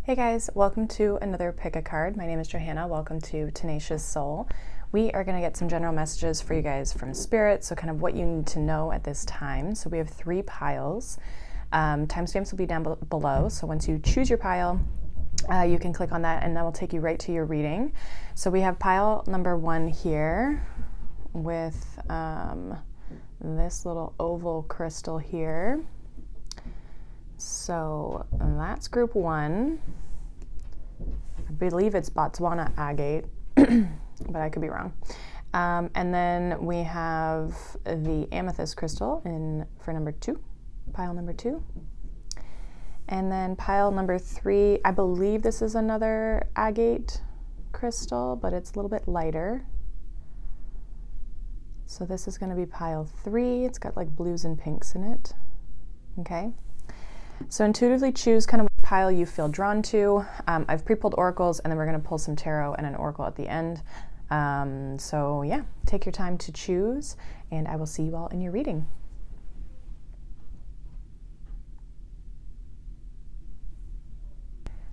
Hey guys, welcome to another pick a card. My name is Johanna. Welcome to Tenacious Soul. We are going to get some general messages for you guys from Spirit, so kind of what you need to know at this time. So we have 3 piles. Timestamps will be down below, so once you choose your pile, you can click on that and that will take you right to your reading. So we have pile number 1 here with this little oval crystal here. So that's group 1. I believe it's Botswana agate, but I could be wrong. And then we have the amethyst crystal for number 2, pile number 2. And then pile number 3, I believe this is another agate crystal, but it's a little bit lighter. So this is going to be pile 3. It's got like blues and pinks in it. Okay. So intuitively choose kind of what pile you feel drawn to. I've pre-pulled oracles and then we're going to pull some tarot and an oracle at the end. So yeah, take your time to choose and I will see you all in your reading.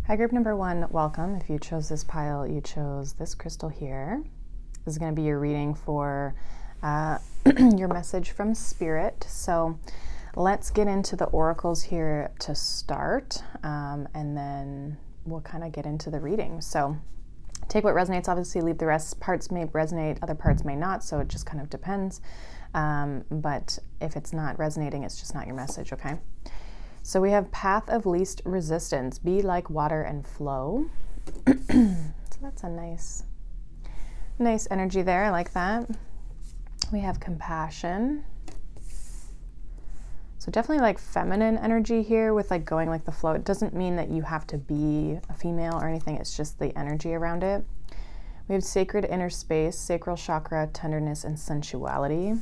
Hi group number 1, welcome. If you chose this pile, you chose this crystal here. This is going to be your reading for your message from Spirit. So let's get into the oracles here to start, and then we'll kind of get into the reading. So take what resonates, obviously leave the rest. Parts may resonate, other parts may not, so it just kind of depends. But if it's not resonating, it's just not your message, okay? So we have path of least resistance, be like water and flow. So that's a nice energy there, I like that. We have compassion. So definitely like feminine energy here with like going like the flow. It doesn't mean that you have to be a female or anything. It's just the energy around it. We have sacred inner space, sacral chakra, tenderness, and sensuality.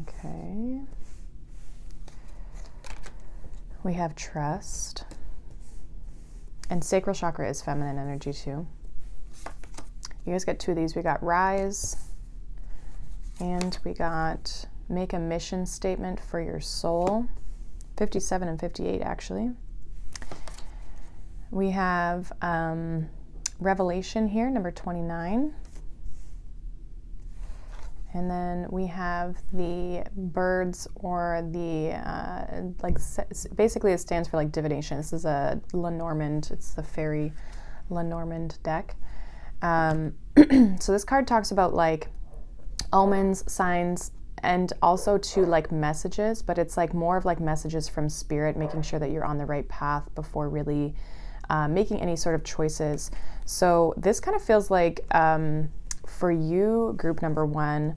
Okay. We have trust. And sacral chakra is feminine energy too. You guys get 2 of these. We got rise and we got make a mission statement for your soul, 57 and 58 actually. We have revelation here, number 29. And then we have the birds or the, basically it stands for like divination. This is a Lenormand, it's the fairy Lenormand deck. So this card talks about like omens, signs, and also to like messages, but it's like more of like messages from Spirit, making sure that you're on the right path before really making any sort of choices. So this kind of feels like for you, group number 1,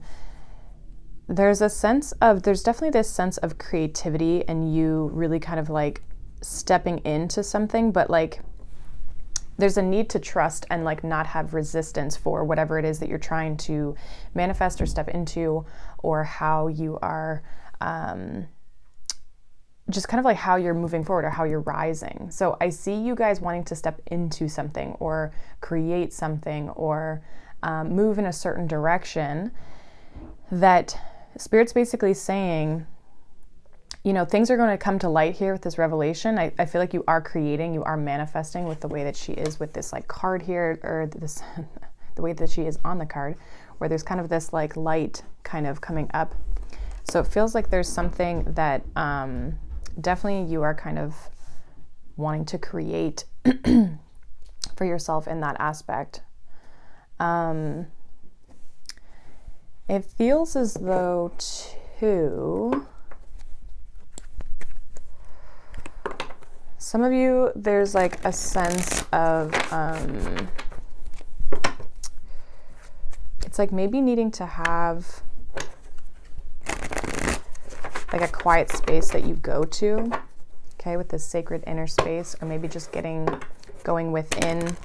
there's definitely this sense of creativity and you really kind of like stepping into something, but like there's a need to trust and like not have resistance for whatever it is that you're trying to manifest or step into, or how you are just kind of like how you're moving forward or how you're rising. So I see you guys wanting to step into something or create something or move in a certain direction that Spirit's basically saying, you know, things are going to come to light here with this revelation. I feel like you are creating, you are manifesting with the way that she is with this like card here, or this the way that she is on the card, where there's kind of this like light kind of coming up. So it feels like there's something that definitely you are kind of wanting to create for yourself in that aspect. It feels as though too, some of you, there's like a sense of, it's like maybe needing to have like a quiet space that you go to, okay, with this sacred inner space, or maybe just going within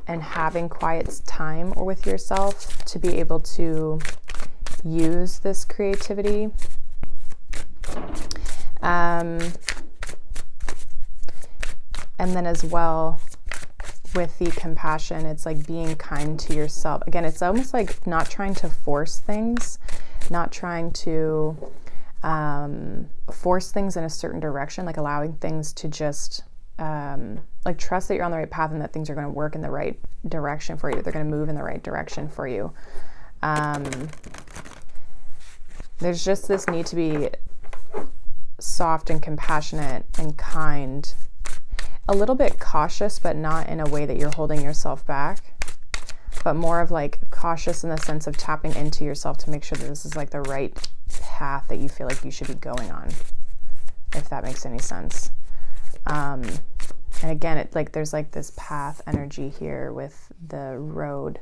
and having quiet time or with yourself to be able to use this creativity. And then as well with the compassion, it's like being kind to yourself. Again, it's almost like not trying to force things, not trying to force things in a certain direction, like allowing things to just like trust that you're on the right path and that things are going to work in the right direction for you. They're going to move in the right direction for you. There's just this need to be soft and compassionate and kind, a little bit cautious, but not in a way that you're holding yourself back, but more of like cautious in the sense of tapping into yourself to make sure that this is like the right path that you feel like you should be going on, if that makes any sense. And again, it like there's like this path energy here with the road.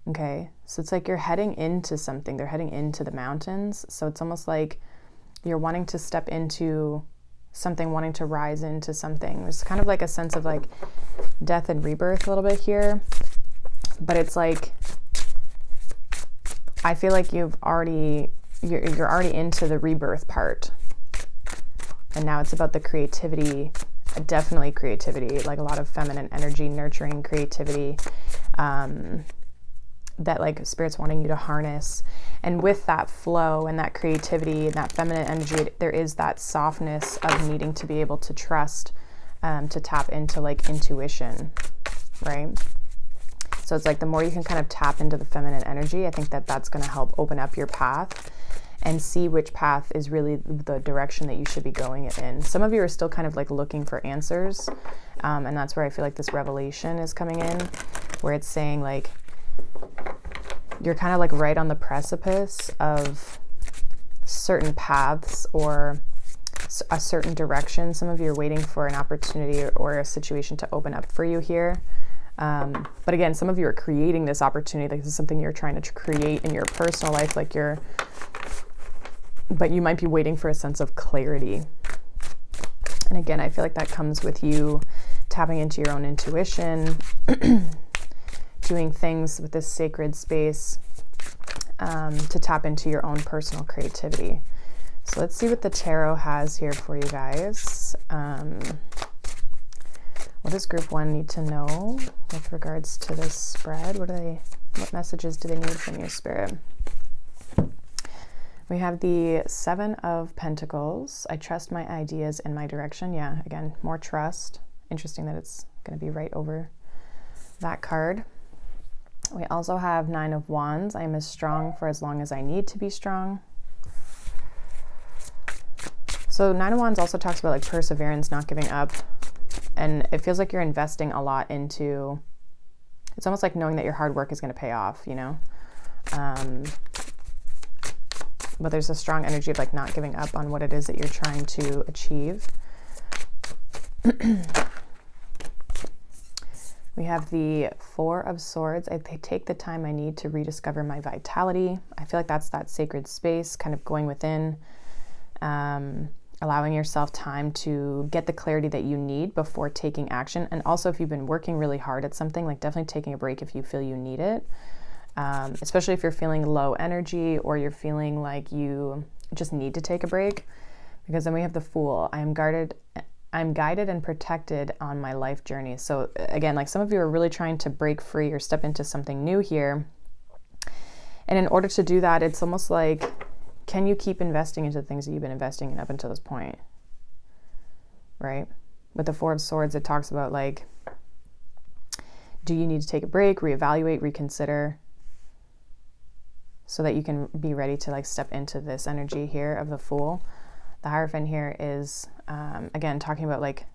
Okay, so it's like you're heading into something. They're heading into the mountains. So it's almost like you're wanting to step into something, wanting to rise into something. There's kind of like a sense of like death and rebirth a little bit here. But it's like, I feel like you're already into the rebirth part. And now it's about the creativity, definitely creativity, like a lot of feminine energy, nurturing creativity, that like Spirit's wanting you to harness. And with that flow and that creativity and that feminine energy, there is that softness of needing to be able to trust, to tap into like intuition, right? So it's like the more you can kind of tap into the feminine energy, I think that that's going to help open up your path and see which path is really the direction that you should be going in. Some of you are still kind of like looking for answers. And that's where I feel like this revelation is coming in, where it's saying like, you're kind of like right on the precipice of certain paths or a certain direction. Some of you are waiting for an opportunity or a situation to open up for you here. But again, some of you are creating this opportunity. Like this is something you're trying to create in your personal life, like but you might be waiting for a sense of clarity. And again, I feel like that comes with you tapping into your own intuition, doing things with this sacred space, to tap into your own personal creativity. So let's see what the tarot has here for you guys. What does group 1 need to know with regards to this spread? What messages do they need from you, Spirit? We have the 7 of Pentacles. I trust my ideas in my direction. Yeah, again, more trust. Interesting that it's going to be right over that card. We also have 9 of Wands. I am as strong for as long as I need to be strong. So 9 of Wands also talks about like perseverance, not giving up. And it feels like you're investing a lot into, it's almost like knowing that your hard work is going to pay off, you know? But there's a strong energy of like not giving up on what it is that you're trying to achieve. We have the 4 of Swords. I take the time I need to rediscover my vitality. I feel like that's that sacred space, kind of going within, allowing yourself time to get the clarity that you need before taking action. And also if you've been working really hard at something, like definitely taking a break if you feel you need it. Especially if you're feeling low energy or you're feeling like you just need to take a break. Because then we have the Fool. I'm guided and protected on my life journey. So again, like some of you are really trying to break free or step into something new here. And in order to do that, it's almost like, can you keep investing into the things that you've been investing in up until this point? Right? With the 4 of Swords, it talks about like, do you need to take a break, reevaluate, reconsider, so that you can be ready to like step into this energy here of the Fool. The Hierophant here is, again, talking about like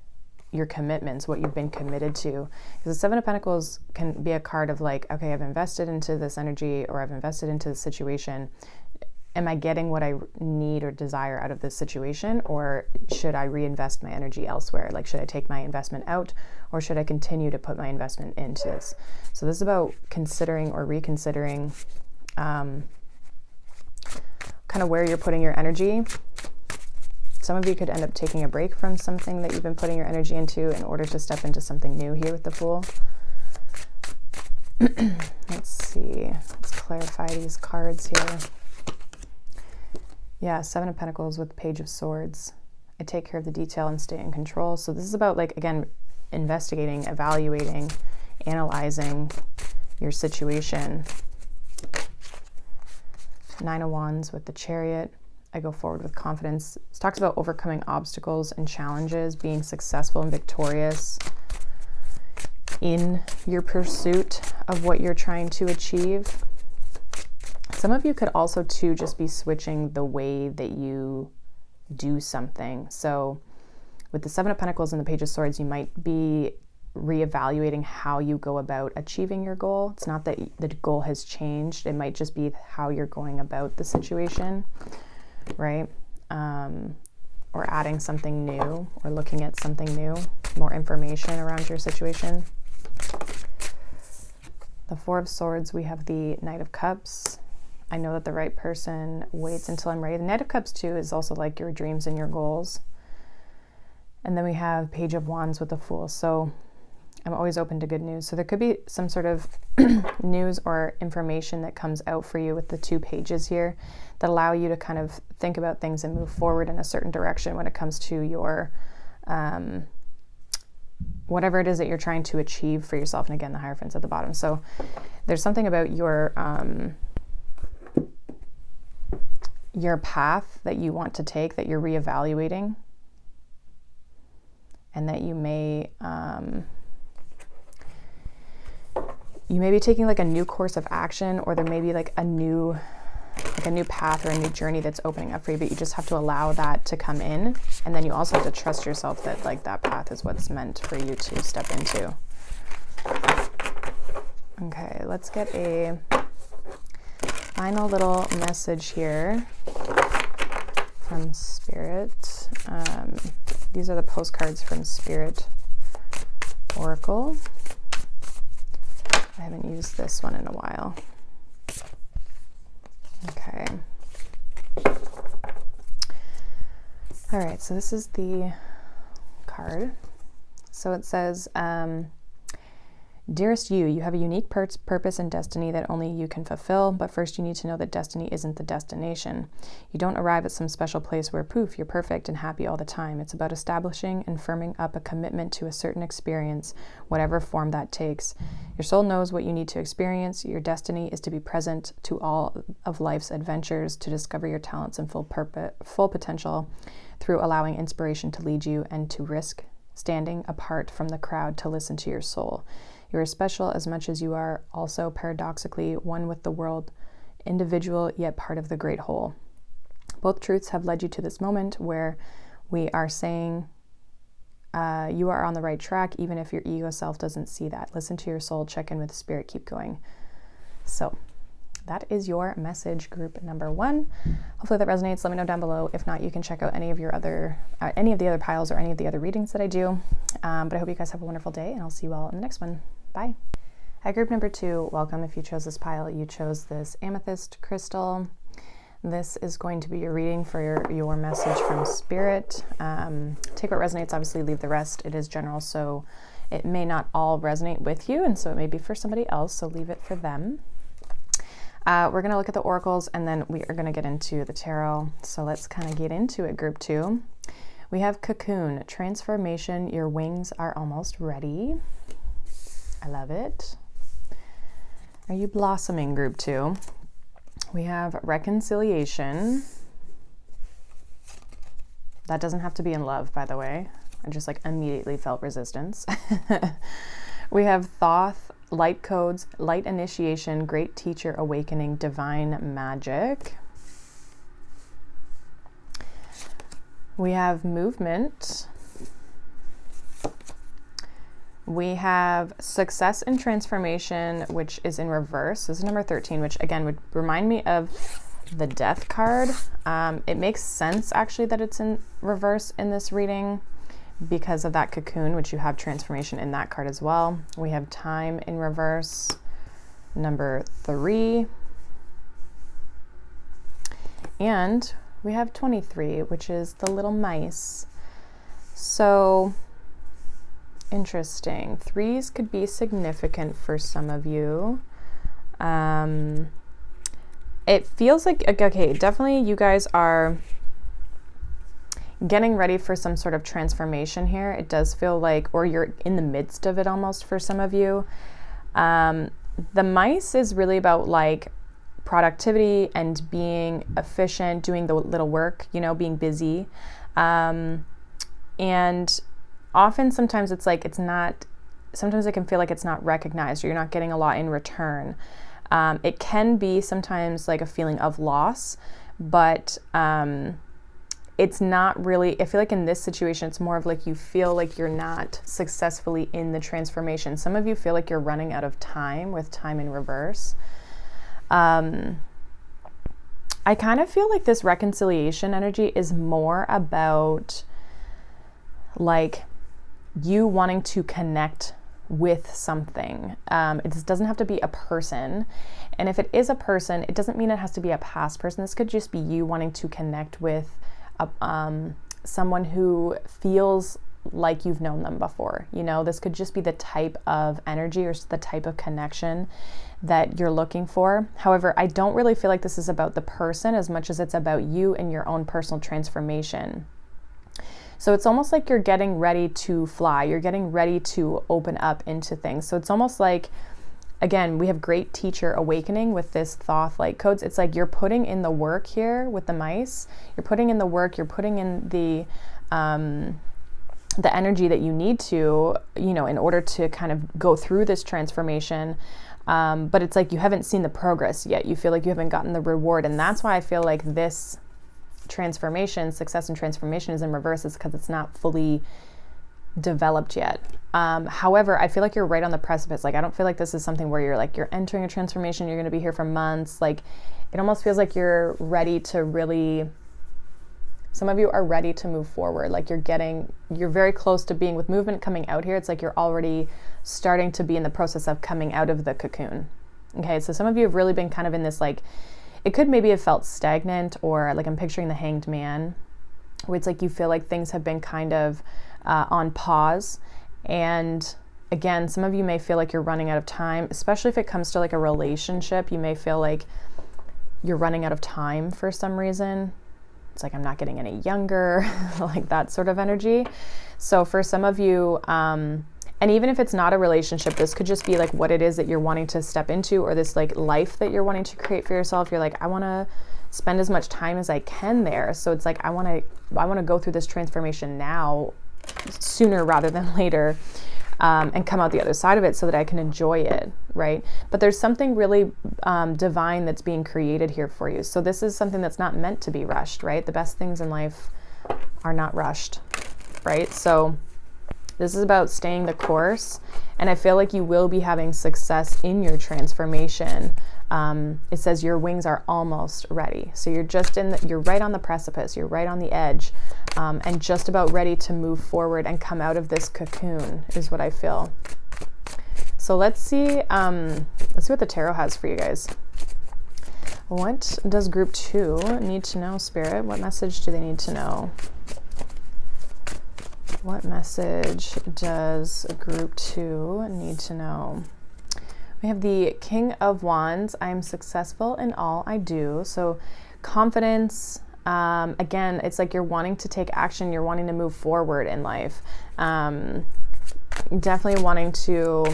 your commitments, what you've been committed to. Because the 7 of Pentacles can be a card of like, okay, I've invested into this energy or I've invested into the situation. Am I getting what I need or desire out of this situation? Or should I reinvest my energy elsewhere? Like, should I take my investment out or should I continue to put my investment into this? So this is about considering or reconsidering kind of where you're putting your energy. Some of you could end up taking a break from something that you've been putting your energy into in order to step into something new here with the Fool. Let's see. Let's clarify these cards here. Yeah, 7 of Pentacles with Page of Swords. I take care of the detail and stay in control. So this is about like, again, investigating, evaluating, analyzing your situation. 9 of Wands with the Chariot. I go forward with confidence. This talks about overcoming obstacles and challenges, being successful and victorious in your pursuit of what you're trying to achieve. Some of you could also too just be switching the way that you do something. So with the Seven of Pentacles and the Page of Swords, you might be reevaluating how you go about achieving your goal. It's not that the goal has changed. It might just be how you're going about the situation, right? Or adding something new, or looking at something new, more information around your situation. The Four of Swords, we have the Knight of Cups. I know that the right person waits until I'm ready. The Knight of Cups too is also like your dreams and your goals. And then we have Page of Wands with the Fool. So I'm always open to good news. So there could be some sort of news or information that comes out for you with the two pages here that allow you to kind of think about things and move forward in a certain direction when it comes to your, whatever it is that you're trying to achieve for yourself. And again, the Hierophant's at the bottom. So there's something about your path that you want to take, that you're reevaluating, and that you may be taking like a new course of action, or there may be like a new path or a new journey that's opening up for you, but you just have to allow that to come in. And then you also have to trust yourself that like that path is what's meant for you to step into. Okay, let's get a final little message here from Spirit. These are the postcards from Spirit Oracle. I haven't used this one in a while. Okay. All right, so this is the card. So it says, Dearest you have a unique purpose and destiny that only you can fulfill, but first you need to know that destiny isn't the destination. You don't arrive at some special place where, poof, you're perfect and happy all the time. It's about establishing and firming up a commitment to a certain experience, whatever form that takes. Your soul knows what you need to experience. Your destiny is to be present to all of life's adventures, to discover your talents and full potential through allowing inspiration to lead you, and to risk standing apart from the crowd to listen to your soul. You are special as much as you are also paradoxically one with the world, individual yet part of the great whole. Both truths have led you to this moment where we are saying you are on the right track, even if your ego self doesn't see that. Listen to your soul, check in with Spirit, keep going. So that is your message, group number 1. Hopefully that resonates. Let me know down below. If not, you can check out any of the other piles or any of the other readings that I do. But I hope you guys have a wonderful day, and I'll see you all in the next one. Bye. Hi, group number 2. Welcome. If you chose this pile, you chose this amethyst crystal. This is going to be your reading for your message from Spirit. Take what resonates, obviously leave the rest. It is general, so it may not all resonate with you, and so it may be for somebody else, so leave it for them. We're going to look at the oracles, and then we are going to get into the tarot. So let's kind of get into it, group 2. We have Cocoon, transformation. Your wings are almost ready. I love it. Are you blossoming, group 2? We have reconciliation. That doesn't have to be in love, by the way. I just like immediately felt resistance. We have Thoth, light codes, light initiation, great teacher awakening, divine magic. We have movement. We have success and transformation, which is in reverse. This is number 13, which again would remind me of the death card. It makes sense actually that it's in reverse in this reading because of that cocoon, which you have transformation in that card as well. We have time in reverse, number 3. And we have 23, which is the little mice. So interesting. 3s could be significant for some of you. It feels like, okay, definitely you guys are getting ready for some sort of transformation here. It does feel like, or you're in the midst of it almost for some of you. The mice is really about like productivity and being efficient, doing the little work, you know, being busy. And often sometimes it's like sometimes it can feel like it's not recognized, or you're not getting a lot in return. It can be sometimes like a feeling of loss, but it's not really, I feel like in this situation, it's more of like you feel like you're not successfully in the transformation. Some of you feel like you're running out of time, with time in reverse. I kind of feel like this reconciliation energy is more about like you wanting to connect with something. It doesn't have to be a person. And if it is a person, it doesn't mean it has to be a past person. This could just be you wanting to connect with someone who feels like you've known them before. You know, this could just be the type of energy or the type of connection that you're looking for. However, I don't really feel like this is about the person as much as it's about you and your own personal transformation. So it's almost like you're getting ready to fly. You're getting ready to open up into things. So it's almost like, again, we have great teacher awakening with this Thoth light codes. It's like you're putting in the work here with the mice. You're putting in the work. You're putting in the energy that you need to, you know, in order to kind of go through this transformation. But it's like you haven't seen the progress yet. You feel like you haven't gotten the reward. And that's why I feel like this transformation, success and transformation, is in reverse, is because it's not fully developed yet. However, I feel like you're right on the precipice. Like, I don't feel like this is something where you're entering a transformation, you're going to be here for months. Like, it almost feels like you're ready to really, some of you are ready to move forward. Like you're very close to being, with movement coming out here, it's like you're already starting to be in the process of coming out of the cocoon. Okay, so some of you have really been kind of in this, like, it could maybe have felt stagnant, or like I'm picturing the Hanged Man, where it's like you feel like things have been kind of on pause. And again, some of you may feel like you're running out of time, especially if it comes to like a relationship. You may feel like you're running out of time for some reason. It's like, I'm not getting any younger, like that sort of energy. So for some of you, and even if it's not a relationship, this could just be like what it is that you're wanting to step into, or this like life that you're wanting to create for yourself. You're like, I want to spend as much time as I can there. So it's like, I want to go through this transformation now, sooner rather than later, and come out the other side of it so that I can enjoy it, right? But there's something really divine that's being created here for you. So this is something that's not meant to be rushed, right? The best things in life are not rushed, right? So this is about staying the course, and I feel like you will be having success in your transformation. It says your wings are almost ready. So you're just you're right on the precipice, you're right on the edge, and just about ready to move forward and come out of this cocoon is what I feel. So let's see what the tarot has for you guys. What does group 2 need to know, Spirit? What message do they need to know? What message does group 2 need to know? We have the King of Wands. I am successful in all I do. So confidence, again, it's like you're wanting to take action. You're wanting to move forward in life. Definitely wanting to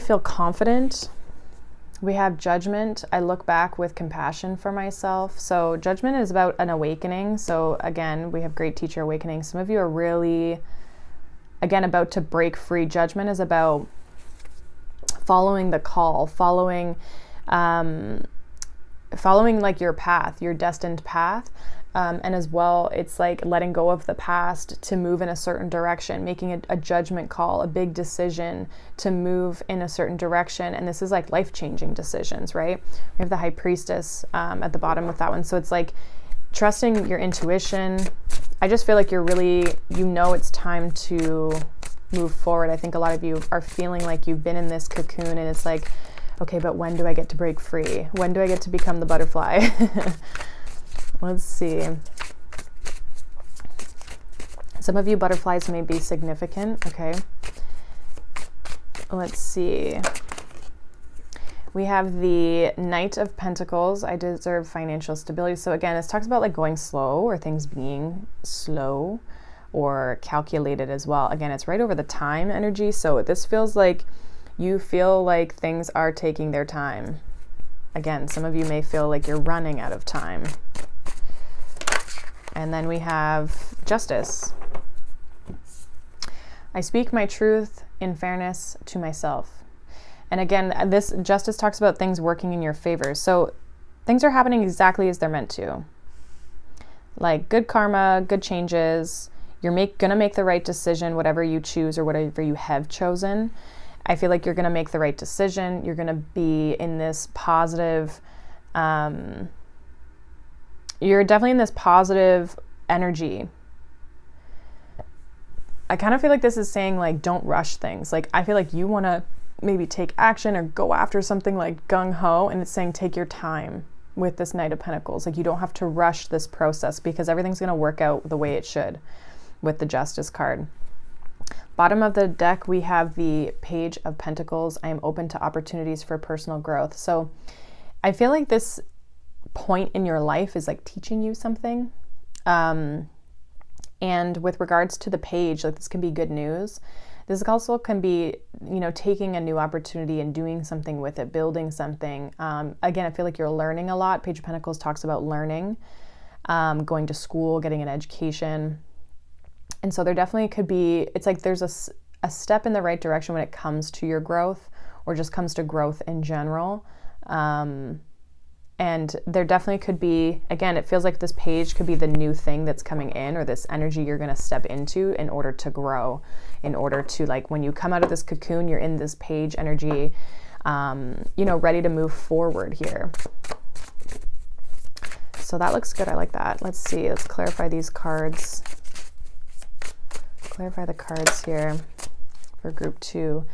feel confident. We have Judgment. I look back with compassion for myself. So Judgment is about an awakening. So again, we have great teacher awakening. Some of you are really, again, about to break free. Judgment is about following the call, following like your path, your destined path. And as well, it's like letting go of the past to move in a certain direction, making a judgment call, a big decision to move in a certain direction. And this is like life-changing decisions, right? We have the High Priestess at the bottom with that one. So it's like trusting your intuition. I just feel like you're really, it's time to move forward. I think a lot of you are feeling like you've been in this cocoon, and it's like, okay, but when do I get to break free? When do I get to become the butterfly? Let's see. Some of you butterflies may be significant. Okay. Let's see. We have the Knight of Pentacles. I deserve financial stability. So again, this talks about like going slow, or things being slow or calculated as well. Again, it's right over the time energy. So this feels like You feel like things are taking their time. Again, some of you may feel like you're running out of time. And then we have Justice. I speak my truth in fairness to myself. And again, this Justice talks about things working in your favor. So things are happening exactly as they're meant to. Like good karma, good changes. You're gonna make the right decision, whatever you choose or whatever you have chosen. I feel like you're gonna make the right decision. You're gonna be in this positive, you're definitely in this positive energy. I kind of feel like this is saying like, don't rush things. Like, I feel like you want to maybe take action or go after something like gung-ho, and it's saying take your time with this Knight of Pentacles. Like, you don't have to rush this process because everything's going to work out the way it should with the Justice card. Bottom of the deck, we have the Page of Pentacles. I am open to opportunities for personal growth. So I feel like this point in your life is like teaching you something. And with regards to the page, like this can be good news. This also can be, you know, taking a new opportunity and doing something with it, building something. Again, I feel like you're learning a lot. Page of Pentacles talks about learning, going to school, getting an education. And so there definitely could be, it's like there's a step in the right direction when it comes to your growth or just comes to growth in general. And there definitely could be, again, it feels like this page could be the new thing that's coming in, or this energy you're going to step into in order to grow, in order to, like, when you come out of this cocoon, you're in this page energy, you know, ready to move forward here. So that looks good. I like that. Let's see. Let's clarify these cards. Clarify the cards here for group 2.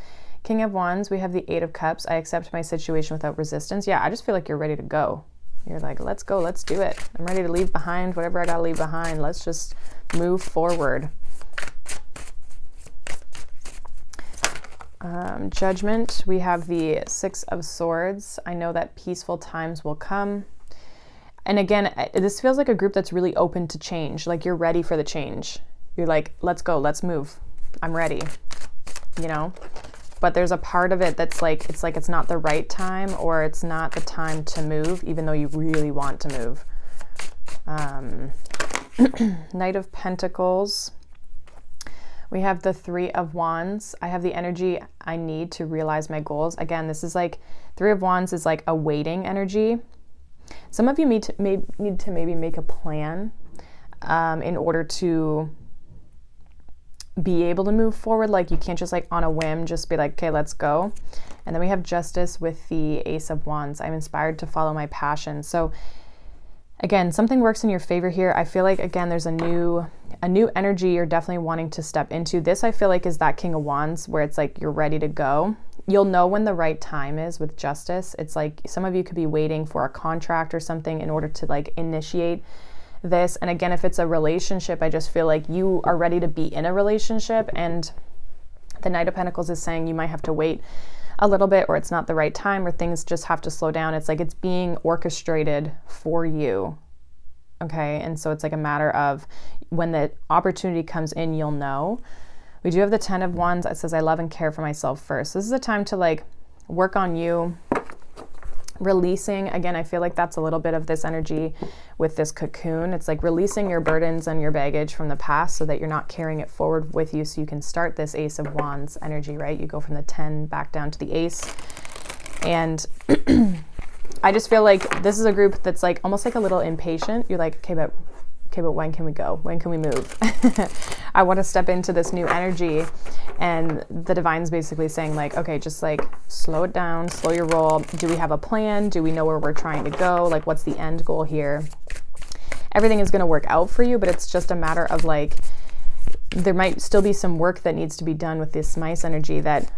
King of Wands, we have the 8 of Cups. I accept my situation without resistance. Yeah, I just feel like you're ready to go. You're like, let's go, let's do it. I'm ready to leave behind whatever I gotta leave behind. Let's just move forward. Judgment, we have the 6 of Swords. I know that peaceful times will come. And again, this feels like a group that's really open to change. Like you're ready for the change. You're like, let's go, let's move. I'm ready, you know? But there's a part of it that's like it's not the right time, or it's not the time to move, even though you really want to move. Knight of Pentacles. We have the 3 of Wands. I have the energy I need to realize my goals. Again, this is like 3 of Wands is like a waiting energy. Some of you need to maybe make a plan in order to be able to move forward. Like you can't just like on a whim just be like, okay, let's go. And then we have Justice with the Ace of Wands. I'm inspired to follow my passion. So again, something works in your favor here. I feel like, again, there's a new energy you're definitely wanting to step into. This I feel like is that King of Wands where it's like you're ready to go. You'll know when the right time is with Justice. It's like some of you could be waiting for a contract or something in order to like initiate this. And again, if it's a relationship, I just feel like you are ready to be in a relationship, and the Knight of Pentacles is saying you might have to wait a little bit, or it's not the right time, or things just have to slow down. It's like it's being orchestrated for you. Okay, and so it's like a matter of when the opportunity comes in, you'll know. We do have the 10 of Wands. It says I love and care for myself first. This is a time to like work on you. Releasing, again, I feel like that's a little bit of this energy with this cocoon. It's like releasing your burdens and your baggage from the past so that you're not carrying it forward with you, so you can start this Ace of Wands energy, right? You go from the 10 back down to the Ace. And I just feel like this is a group that's like almost like a little impatient. You're like, okay, but when can we go? When can we move? I want to step into this new energy. And the Divine's basically saying like, okay, just like slow it down, slow your roll. Do we have a plan? Do we know where we're trying to go? Like, what's the end goal here? Everything is going to work out for you, but it's just a matter of like, there might still be some work that needs to be done with this mice energy that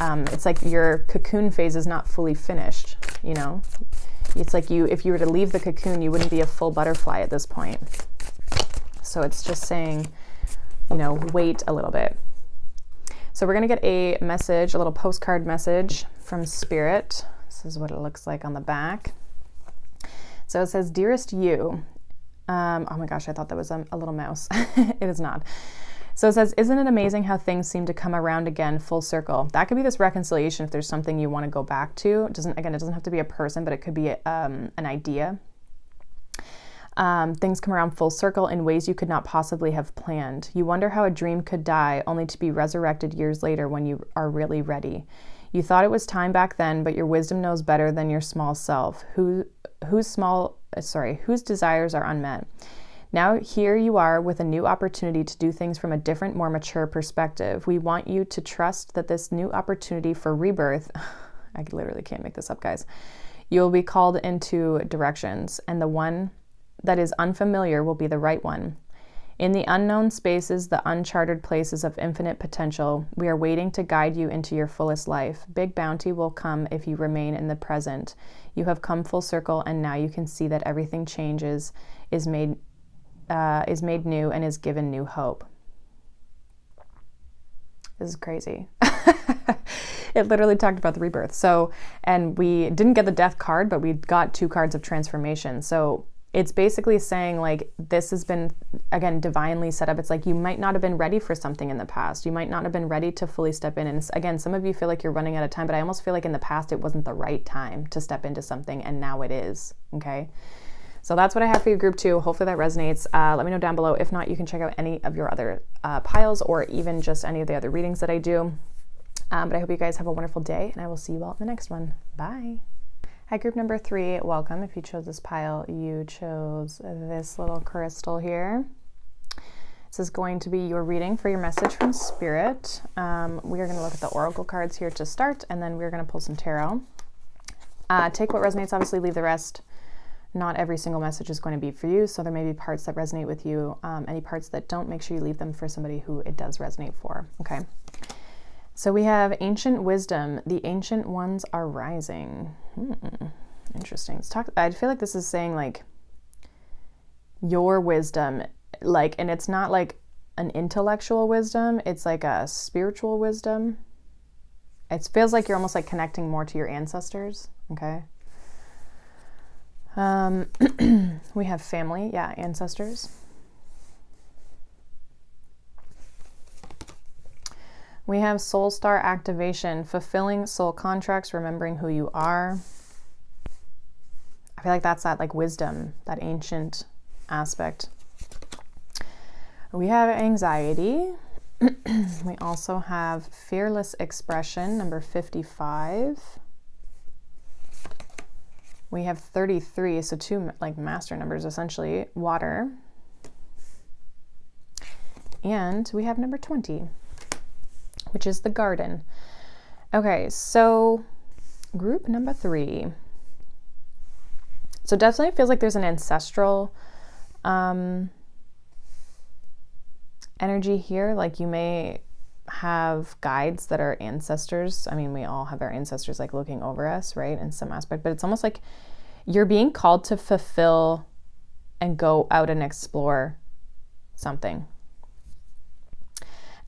it's like your cocoon phase is not fully finished, you know? It's like if you were to leave the cocoon, you wouldn't be a full butterfly at this point. So it's just saying, you know, wait a little bit. So we're going to get a message, a little postcard message from Spirit. This is what it looks like on the back. So it says, dearest you. Oh my gosh, I thought that was a little mouse. It is not. So it says, isn't it amazing how things seem to come around again full circle? That could be this reconciliation if there's something you want to go back to. It doesn't have to be a person, but it could be an idea. Things come around full circle in ways you could not possibly have planned. You wonder how a dream could die only to be resurrected years later when you are really ready. You thought it was time back then, but your wisdom knows better than your small self, whose desires are unmet. Now here you are with a new opportunity to do things from a different, more mature perspective. We want you to trust that this new opportunity for rebirth, I literally can't make this up, guys. You will be called into directions, and the one that is unfamiliar will be the right one. In the unknown spaces, the uncharted places of infinite potential, we are waiting to guide you into your fullest life. Big bounty will come if you remain in the present. You have come full circle, and now you can see that everything changes, is made new, and is given new hope. This is crazy. It literally talked about the rebirth. So, and we didn't get the death card, but we got 2 cards of transformation. So it's basically saying like, this has been, again, divinely set up. It's like, you might not have been ready for something in the past. You might not have been ready to fully step in. And again, some of you feel like you're running out of time, but I almost feel like in the past, it wasn't the right time to step into something, and now it is, okay? So that's what I have for you, group 2. Hopefully that resonates. Let me know down below. If not, you can check out any of your other piles, or even just any of the other readings that I do. But I hope you guys have a wonderful day, and I will see you all in the next one. Bye. Hi, group number 3. Welcome. If you chose this pile, you chose this little crystal here. This is going to be your reading for your message from Spirit. We are going to look at the oracle cards here to start, and then we're going to pull some tarot. Take what resonates, obviously leave the rest. Not every single message is going to be for you, so there may be parts that resonate with you. Any parts that don't, make sure you leave them for somebody who it does resonate for, okay? So we have ancient wisdom. The ancient ones are rising. Interesting. I feel like this is saying like your wisdom, like, and it's not like an intellectual wisdom. It's like a spiritual wisdom. It feels like you're almost like connecting more to your ancestors. Okay. We have family. Yeah. Ancestors. We have soul star activation, fulfilling soul contracts, remembering who you are. I feel like that's that like wisdom, that ancient aspect. We have anxiety. We also have fearless expression, number 55. We have 33, so 2 like master numbers essentially, water. And we have number 20. Which is the garden. Okay, so group number 3. So definitely feels like there's an ancestral energy here. Like you may have guides that are ancestors. I mean, we all have our ancestors like looking over us, right? In some aspect, but it's almost like you're being called to fulfill and go out and explore something.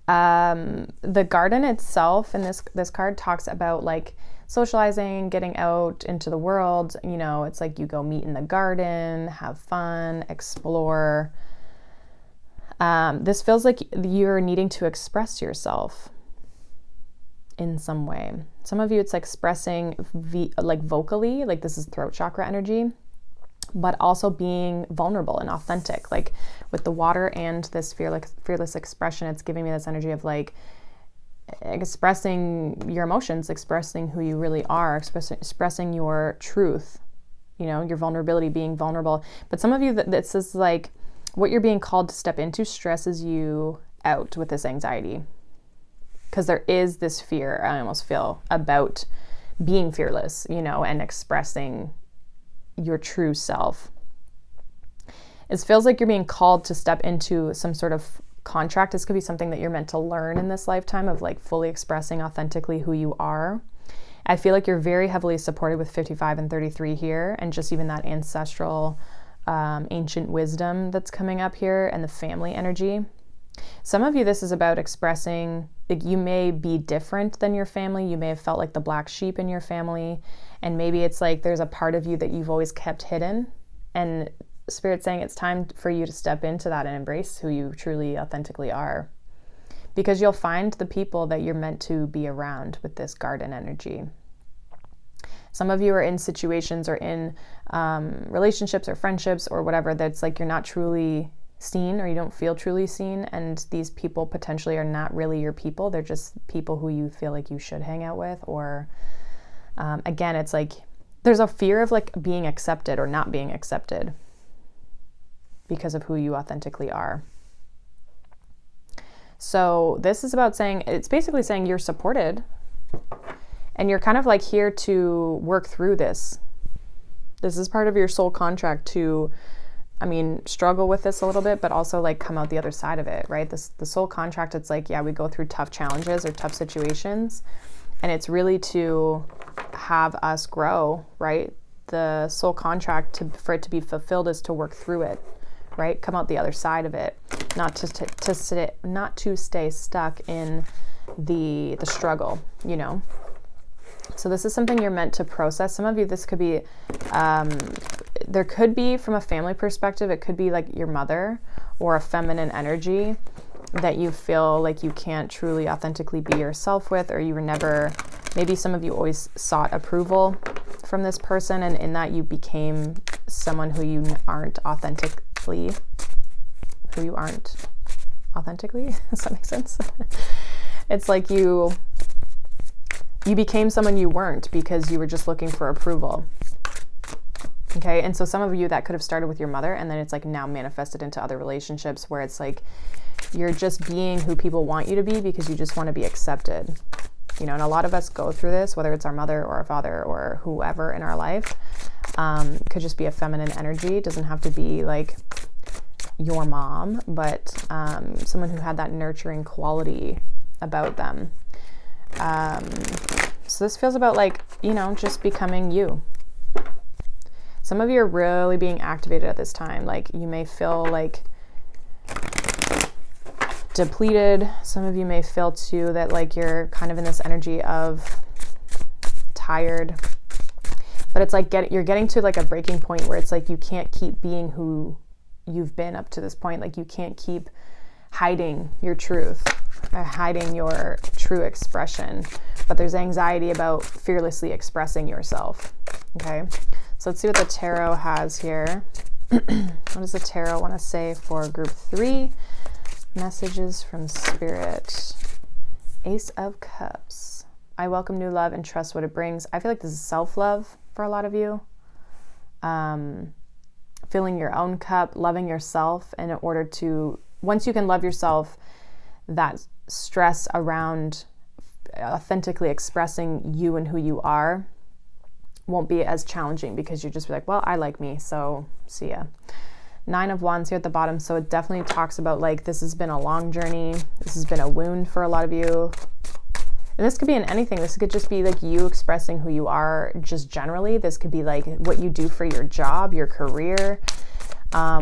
The garden itself in this card talks about like socializing, getting out into the world. You know, it's like you go meet in the garden, have fun, explore. This feels like you're needing to express yourself in some way. Some of you, it's like expressing like vocally, like this is throat chakra energy, but also being vulnerable and authentic. Like with the water and this fearless expression, it's giving me this energy of like expressing your emotions, expressing who you really are, expressing your truth, you know, your vulnerability, being vulnerable. But some of you, this is like what you're being called to step into stresses you out with this anxiety. Because there is this fear, I almost feel, about being fearless, you know, and expressing your true self. It feels like you're being called to step into some sort of contract. This could be something that you're meant to learn in this lifetime of like fully expressing authentically who you are. I feel like you're very heavily supported with 55 and 33 here, and just even that ancestral ancient wisdom that's coming up here and the family energy. Some of you, this is about expressing, like you may be different than your family. You may have felt like the black sheep in your family. And maybe it's like there's a part of you that you've always kept hidden. And Spirit's saying it's time for you to step into that and embrace who you truly, authentically are. because you'll find the people that you're meant to be around with this garden energy. Some of you are in situations or in relationships or friendships or whatever that's like you're not truly seen, or you don't feel truly seen, and these people potentially are not really your people. They're just people who you feel like you should hang out with, or again, it's like there's a fear of like being accepted or not being accepted because of who you authentically are. So this is about saying, it's basically saying you're supported and you're kind of like here to work through this. This is part of your soul contract to, struggle with this a little bit, but also like come out the other side of it, right? The soul contract, it's like, yeah, we go through tough challenges or tough situations, and it's really to have us grow, right? The soul contract, for it to be fulfilled, is to work through it, right? Come out the other side of it, not to stay stuck in the struggle, you know? So this is something you're meant to process. Some of you, this could be, there could be from a family perspective, it could be like your mother or a feminine energy that you feel like you can't truly authentically be yourself with, or you were never, maybe some of you always sought approval from this person, and in that you became someone who you aren't authentically. Does that make sense? It's like you became someone you weren't because you were just looking for approval. Okay, and so some of you, that could have started with your mother, and then it's like now manifested into other relationships where it's like you're just being who people want you to be because you just want to be accepted. You know, and a lot of us go through this, whether it's our mother or our father or whoever in our life. Could just be a feminine energy. It doesn't have to be like your mom, but someone who had that nurturing quality about them. So this feels about like, you know, just becoming you. Some of you are really being activated at this time. Like you may feel like depleted. Some of you may feel too that like you're kind of in this energy of tired, but it's like you're getting to like a breaking point where it's like you can't keep being who you've been up to this point. Like you can't keep hiding your truth or hiding your true expression, but there's anxiety about fearlessly expressing yourself. Okay, so let's see what the tarot has here. What does the tarot want to say for group 3? Messages from Spirit. Ace of Cups. I welcome new love and trust what it brings. I feel like this is self-love for a lot of you. Filling your own cup, loving yourself, and in order to, once you can love yourself, that stress around authentically expressing you and who you are won't be as challenging, because you just be like, well, I like me, so see ya. 9 of Wands here at the bottom. So it definitely talks about like this has been a long journey. This has been a wound for a lot of you. And this could be in anything. This could just be like you expressing who you are just generally. This could be like what you do for your job, your career, how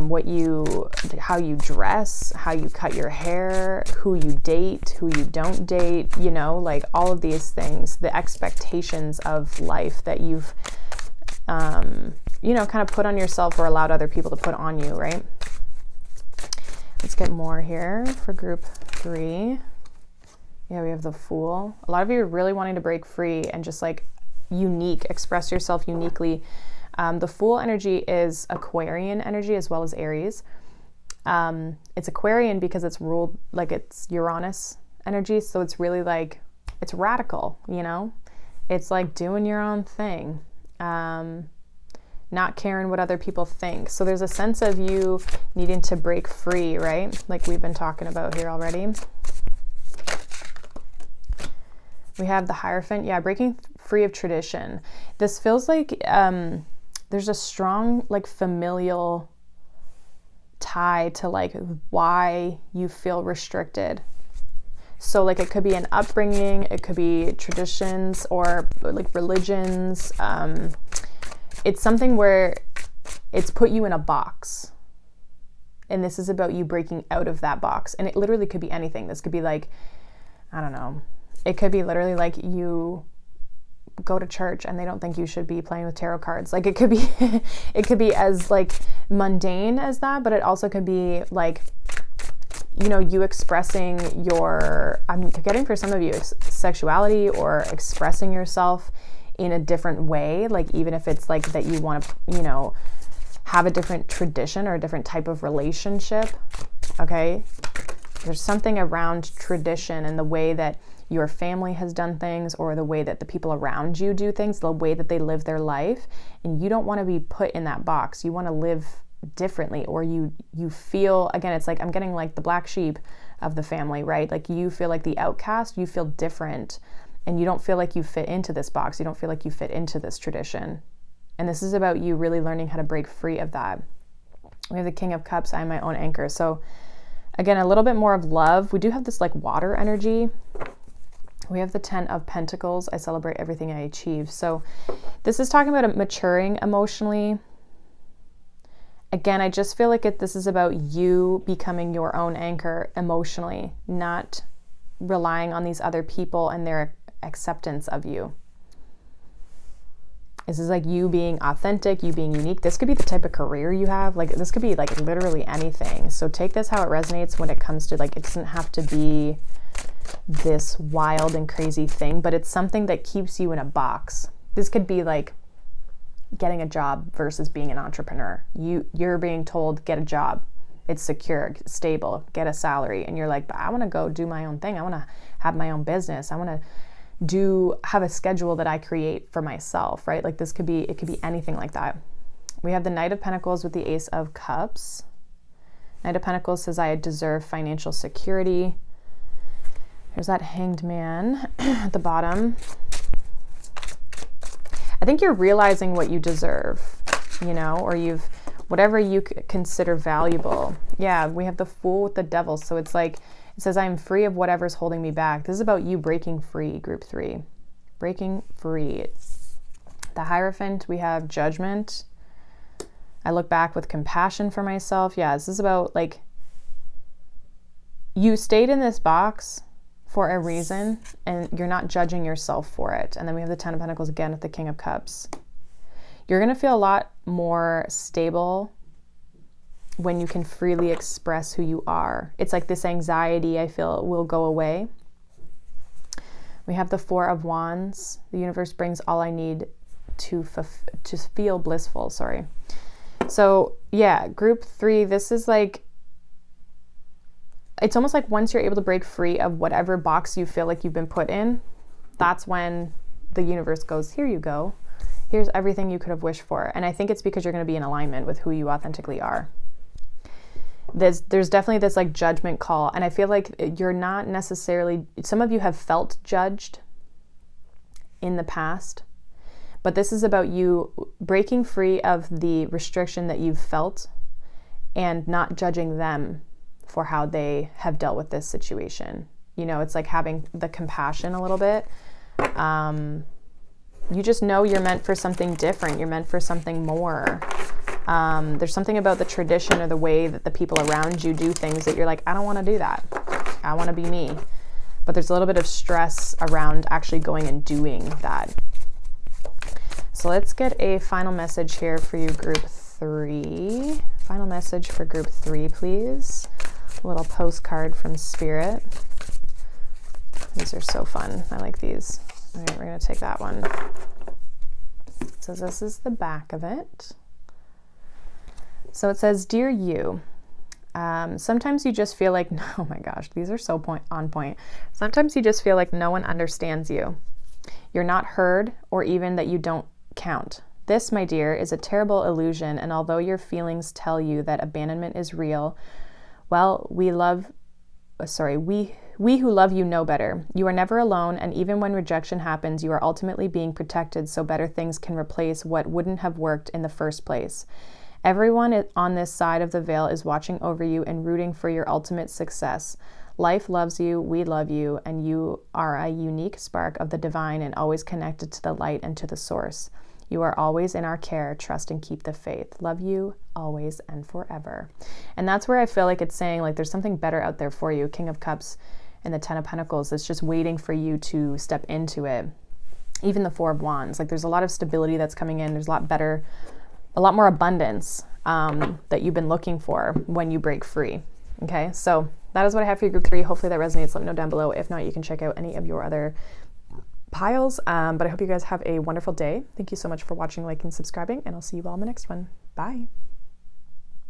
you dress, how you cut your hair, who you date, who you don't date, you know, like all of these things, the expectations of life that you've, you know, kind of put on yourself or allowed other people to put on you, right? Let's get more here for group 3. Yeah, we have the Fool. A lot of you are really wanting to break free and just like express yourself uniquely. The Fool energy is Aquarian energy as well as Aries. It's Aquarian because it's ruled, like it's Uranus energy. So it's really like, it's radical, you know? It's like doing your own thing. Not caring what other people think. So there's a sense of you needing to break free, right? Like we've been talking about here already. We have the Hierophant. Yeah, breaking free of tradition. This feels like there's a strong like familial tie to like why you feel restricted. So like it could be an upbringing, it could be traditions or like religions. It's something where it's put you in a box. And this is about you breaking out of that box. And it literally could be anything. This could be like, I don't know. It could be literally like you go to church and they don't think you should be playing with tarot cards. Like it could be, it could be as like mundane as that, but it also could be like you expressing I'm getting for some of you, sexuality or expressing yourself in a different way. Like even if it's like that you want to, have a different tradition or a different type of relationship. Okay. There's something around tradition and the way that your family has done things, or the way that the people around you do things, the way that they live their life. And you don't want to be put in that box. You want to live differently, or you feel, again, it's like I'm getting like the black sheep of the family, right? Like you feel like the outcast, you feel different, and you don't feel like you fit into this box. You don't feel like you fit into this tradition. And this is about you really learning how to break free of that. We have the King of Cups, I am my own anchor. So again, a little bit more of love. We do have this like water energy. We have the 10 of Pentacles. I celebrate everything I achieve. So this is talking about maturing emotionally. Again, I just feel like this is about you becoming your own anchor emotionally, not relying on these other people and their acceptance of you. This is like you being authentic, you being unique. This could be the type of career you have. Like this could be like literally anything. So take this how it resonates when it comes to like, it doesn't have to be this wild and crazy thing, but it's something that keeps you in a box. This could be like getting a job versus being an entrepreneur. You're being told, get a job. It's secure, stable, get a salary. And you're like, but I want to go do my own thing. I want to have my own business. I want to have a schedule that I create for myself, right? Like it could be anything like that. We have the Knight of Pentacles with the Ace of Cups. Knight of Pentacles says, I deserve financial security. There's that Hanged Man at the bottom. I think you're realizing what you deserve, or whatever you consider valuable. Yeah, we have the Fool with the Devil. So it's like, it says, I am free of whatever's holding me back. This is about you breaking free, group 3. Breaking free. The Hierophant, we have Judgment. I look back with compassion for myself. Yeah, this is about like, you stayed in this box for a reason and you're not judging yourself for it. And then we have the 10 of Pentacles again with the King of Cups. You're going to feel a lot more stable when you can freely express who you are. It's like this anxiety, I feel, will go away. We have the 4 of Wands. The universe brings all I need to feel blissful. Sorry. So yeah, group 3, this is like, it's almost like once you're able to break free of whatever box you feel like you've been put in, that's when the universe goes, here you go. Here's everything you could have wished for. And I think it's because you're going to be in alignment with who you authentically are. There's definitely this like judgment call. And I feel like you're not necessarily, some of you have felt judged in the past, but this is about you breaking free of the restriction that you've felt and not judging them for how they have dealt with this situation. It's like having the compassion a little bit. You just know you're meant for something different. You're meant for something more. There's something about the tradition or the way that the people around you do things that you're like, I don't want to do that. I want to be me. But there's a little bit of stress around actually going and doing that. So let's get a final message here for you, group 3. Final message for group 3, please. A little postcard from Spirit. These are so fun. I like these. All right, we're going to take that one. So this is the back of it. So it says, Dear you, sometimes you just feel like, oh my gosh, these are so on point. Sometimes you just feel like no one understands you. You're not heard, or even that you don't count. This, my dear, is a terrible illusion, and although your feelings tell you that abandonment is real, well, we who love you know better. You are never alone, and even when rejection happens, you are ultimately being protected so better things can replace what wouldn't have worked in the first place. Everyone on this side of the veil is watching over you and rooting for your ultimate success. Life loves you, we love you, and you are a unique spark of the divine and always connected to the light and to the source. You are always in our care. Trust and keep the faith. Love you always and forever. And that's where I feel like it's saying like there's something better out there for you. King of Cups and the 10 of Pentacles. It's just waiting for you to step into it. Even the 4 of Wands. Like there's a lot of stability that's coming in. There's a lot more abundance that you've been looking for when you break free. Okay, so that is what I have for you, group 3. Hopefully that resonates. Let me know down below. If not, you can check out any of your other piles. But I hope you guys have a wonderful day. Thank you so much for watching, liking, subscribing, and I'll see you all in the next one. Bye.